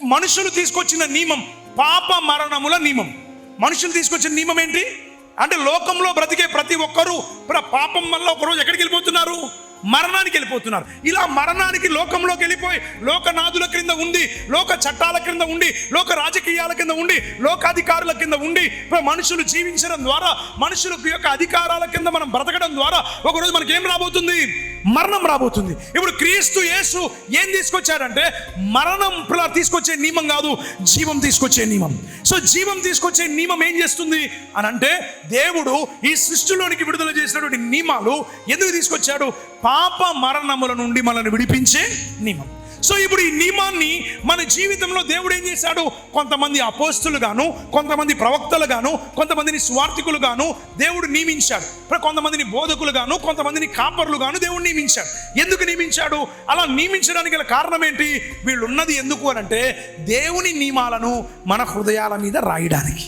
మనుషులు తీసుకొచ్చిన నియమం పాప మరణముల నియమం. మనుషులు తీసుకొచ్చిన నియమం ఏంటి అంటే, లోకంలో బ్రతికే ప్రతి ఒక్కరూ పాపం వల్ల ఒకరోజు ఎక్కడికి వెళ్ళిపోతున్నారు? మరణానికి వెళ్ళిపోతున్నారు. ఇలా మరణానికి లోకంలోకి వెళ్ళిపోయి లోకనాథుల క్రింద ఉండి, లోక చట్టాల క్రింద ఉండి, లోక రాజకీయాల కింద ఉండి, లోకాధికారుల కింద ఉండి మనుషులు జీవించడం ద్వారా, మనుషుల యొక్క అధికారాల కింద మనం బ్రతకడం ద్వారా ఒకరోజు మనకి ఏం రాబోతుంది? మరణం రాబోతుంది. ఇప్పుడు క్రీస్తు యేసు ఏం తీసుకొచ్చాడంటే, మరణం తీసుకొచ్చే నియమం కాదు, జీవం తీసుకొచ్చే నియమం. సో జీవం తీసుకొచ్చే నియమం ఏం చేస్తుంది అని అంటే, దేవుడు ఈ సృష్టిలోనికి విడుదల చేసినటువంటి నియమాలు ఎందుకు తీసుకొచ్చాడు? పాప మరణముల నుండి మనల్ని విడిపించే నియమం. సో ఇప్పుడు ఈ నియమాన్ని మన జీవితంలో దేవుడు ఏం చేశాడు? కొంతమంది అపోస్తులు గాను, కొంతమంది ప్రవక్తలు గాను, కొంతమందిని స్వార్థికులు గాను దేవుడు నియమించాడు. కొంతమందిని బోధకులు గాను, కొంతమందిని కాపర్లు గాను దేవుడు నియమించాడు. ఎందుకు నియమించాడు? అలా నియమించడానికి గల కారణం ఏంటి? వీళ్ళు ఉన్నది ఎందుకు అని అంటే, దేవుని నియమాలను మన హృదయాల మీద రాయడానికి.